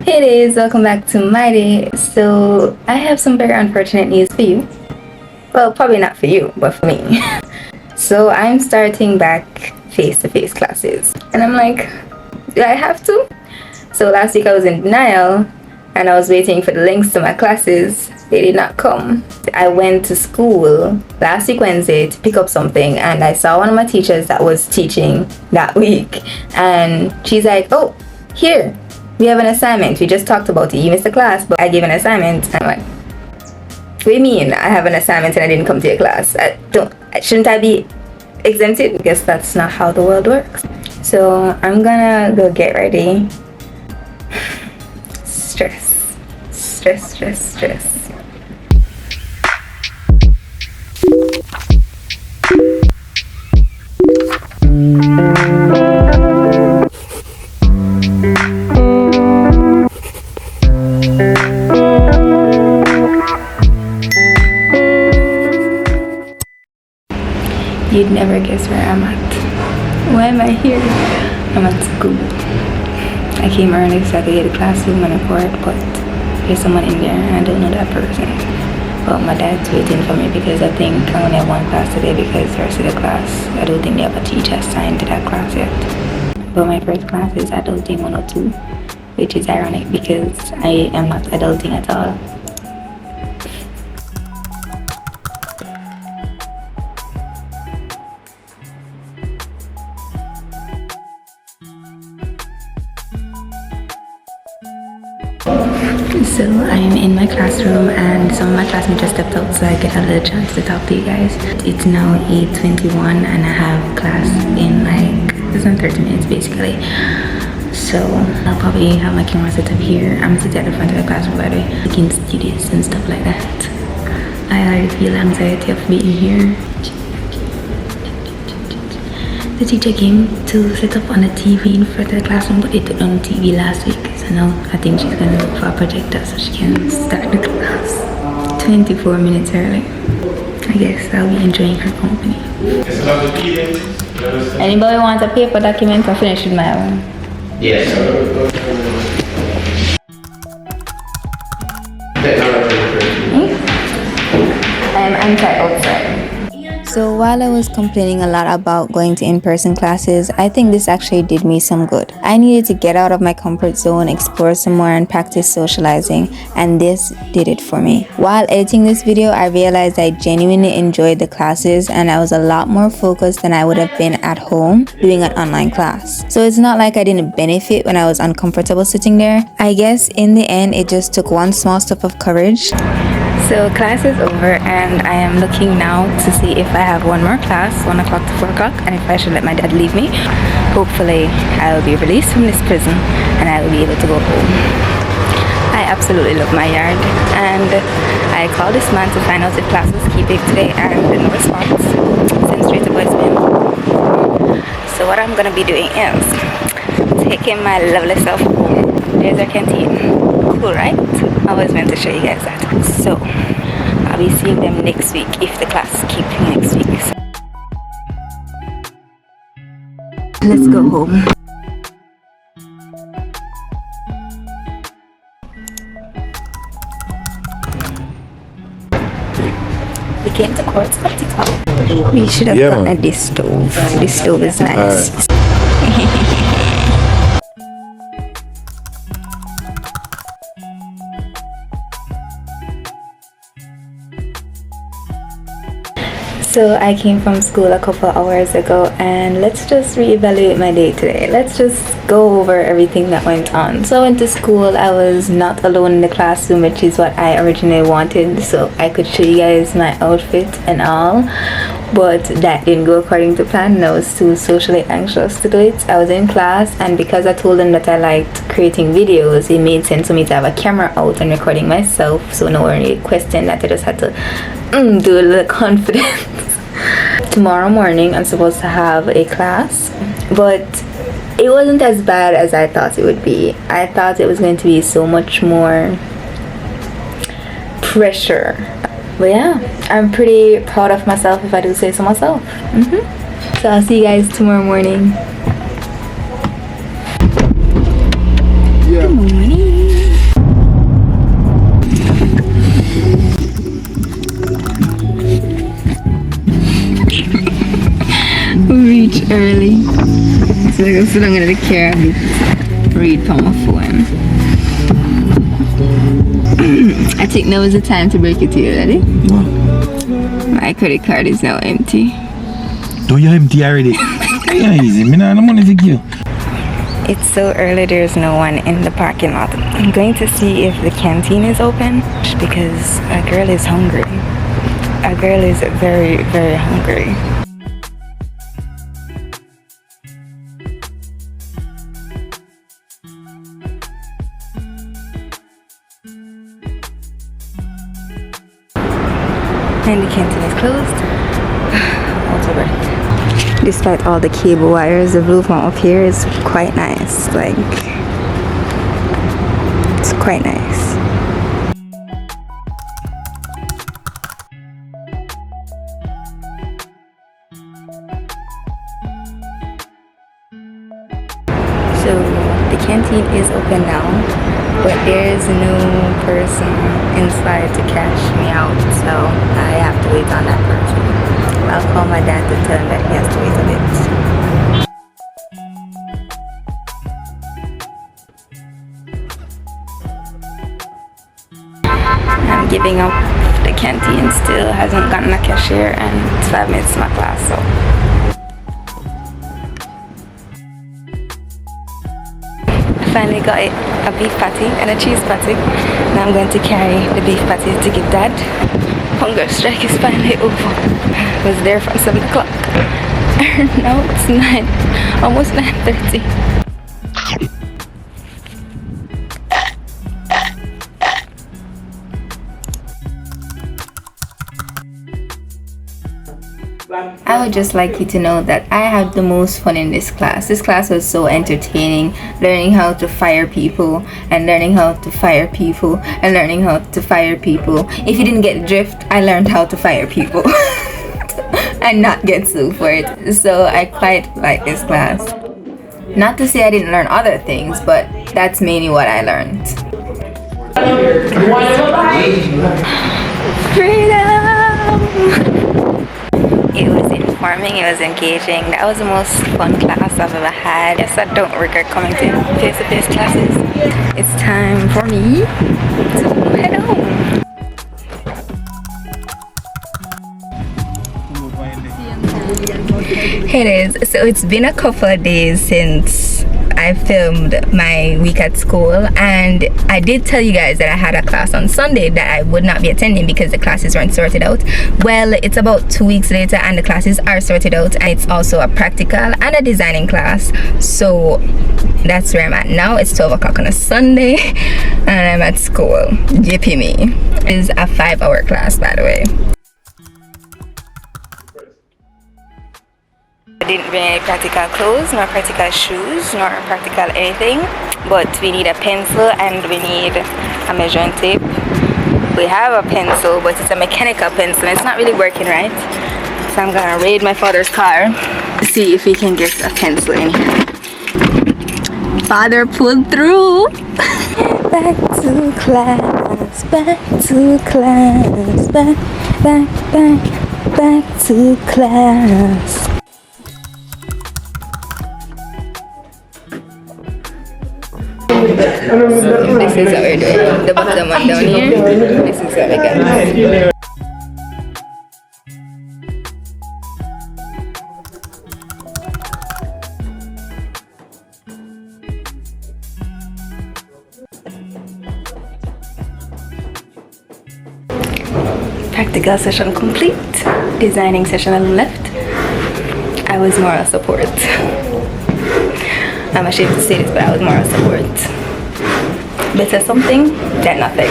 Hey days, welcome back to my day. So I have some very unfortunate news for you. Well, probably not for you, but for me. So I'm starting back face-to-face classes. And I'm like, do I have to? So last week I was in denial and I was waiting for the links to my classes. They did not come. I went to school last week Wednesday to pick up something and I saw one of my teachers that was teaching that week. And she's like, oh, here. We have an assignment. We just talked about it. You missed the class, but I gave an assignment. I'm like, what do you mean I have an assignment and I didn't come to your class? Shouldn't I be exempted? I guess that's not how the world works. So I'm gonna go get ready. Stress. Stress, stress, stress. You'd never guess where I'm at. Why am I here? I'm at school. I came early so I could get a classroom and report, but there's someone in there and I don't know that person. But my dad's waiting for me because I think I only have one class today because the rest of the class, I don't think they have a teacher assigned to that class yet. But my first class is Adulting 102, which is ironic because I am not adulting at all. So I'm in my classroom and some of my classmates just stepped out so I get a little chance to talk to you guys. It's now 8:21 and I have class in less than 30 minutes basically. So I'll probably have my camera set up here. I'm sitting at the front of the classroom by the way, taking studies and stuff like that. I already feel anxiety of being here. The teacher came to set up on the TV in front of the classroom, but they took on the TV last week. So now I think she's gonna look for a projector so she can start the class 24 minutes early. I guess I'll be enjoying her company. Anybody want a paper document? I finished with my own. Yes. I'm anti-outside. So while I was complaining a lot about going to in-person classes, I think this actually did me some good. I needed to get out of my comfort zone, explore some more and practice socializing, and this did it for me. While editing this video, I realized I genuinely enjoyed the classes and I was a lot more focused than I would have been at home doing an online class. So it's not like I didn't benefit when I was uncomfortable sitting there. I guess in the end, it just took one small step of courage. So class is over and I am looking now to see if I have one more class, 1 o'clock to 4 o'clock, and if I should let my dad leave me. Hopefully I'll be released from this prison and I will be able to go home. I absolutely love my yard and I called this man to find out if class was keeping today and no response. Send straight to voicemail. So what I'm gonna be doing is taking my lovely self home. There's our canteen. Cool, right? I was meant to show you guys that. So I'll be seeing them next week if the class keeps me next week. So let's go home. We came to Court Spectacle. We should have gotten this stove. This stove is nice. So I came from school a couple hours ago and let's just reevaluate my day today. Let's just go over everything that went on. So I went to school. I was not alone in the classroom, which is what I originally wanted, so I could show you guys my outfit and all, but that didn't go according to plan and I was too socially anxious to do it. I was in class and because I told them that I liked creating videos, it made sense for me to have a camera out and recording myself, so no one really questioned that. I just had to do a little confidence. Tomorrow morning I'm supposed to have a class, but it wasn't as bad as I thought it would be. I thought it was going to be so much more pressure, but yeah, I'm pretty proud of myself if I do say so myself. So I'll see you guys tomorrow morning. Good morning. sit down in the car and read from my phone. I think now is the time to break it to you, ready? What? My credit card is now empty. Do you empty already? Yeah, easy. Me nah no money for you. It's so early, there's no one in the parking lot. I'm going to see if the canteen is open because a girl is hungry. A girl is very, very hungry. And the canteen is closed. Whatever. Despite all the cable wires, the view from up here is quite nice. Like, it's quite nice. So the canteen is open now, but there's no person inside to cash me out, so I have to wait on that person. I'll call my dad to tell him that he has to wait a bit. I'm giving up. The canteen still hasn't gotten a cashier and it's 5 minutes to my class, so. I finally got a beef patty and a cheese patty. Now I'm going to carry the beef patty to give Dad. Hunger strike is finally over. I was there from 7 o'clock. Now it's 9, almost 9:30. I would just like you to know that I had the most fun in this class. This class was so entertaining, learning how to fire people and learning how to fire people and learning how to fire people. If you didn't get the drift, I learned how to fire people and not get sued for it. So I quite like this class. Not to say I didn't learn other things, but that's mainly what I learned. Freedom! It was informing, it was engaging. That was the most fun class I've ever had. Yes, I don't regret coming to face-to-face classes. It's time for me to head home. Hey it is. So it's been a couple of days since I filmed my week at school, and I did tell you guys that I had a class on Sunday that I would not be attending because the classes weren't sorted out. Well, it's about 2 weeks later and the classes are sorted out, and it's also a practical and a designing class. So that's where I'm at now. It's 12 o'clock on a Sunday and I'm at school. JP me. It's a 5-hour class, by the way. I didn't bring any practical clothes, nor practical shoes, nor practical anything, but we need a pencil and we need a measuring tape. We have a pencil, but it's a mechanical pencil. It's not really working right. So I'm gonna raid my father's car to see if we can get a pencil in here. Father pulled through. Back to class, back to class, back to class. This is what we're doing. The bottom one down here. This is what we got. Practical session complete. Designing session on the left. I was moral support. I'm ashamed to say this, but I was moral support. Better something than nothing.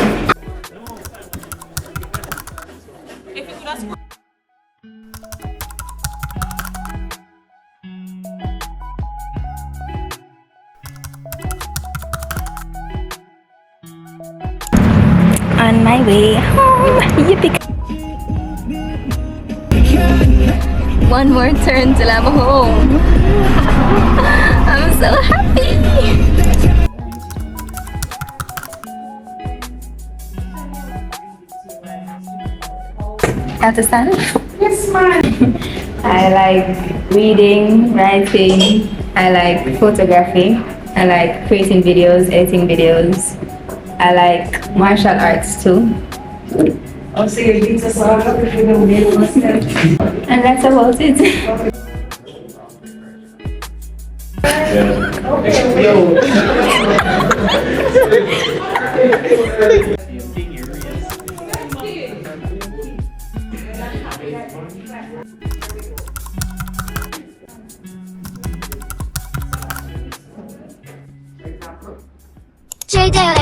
On my way home. Yippee! One more turn till I'm home. I'm so happy. Have to stand? Yes, ma'am. I like reading, writing, I like photography. I like creating videos, editing videos. I like martial arts too. And that's about it. Shaday.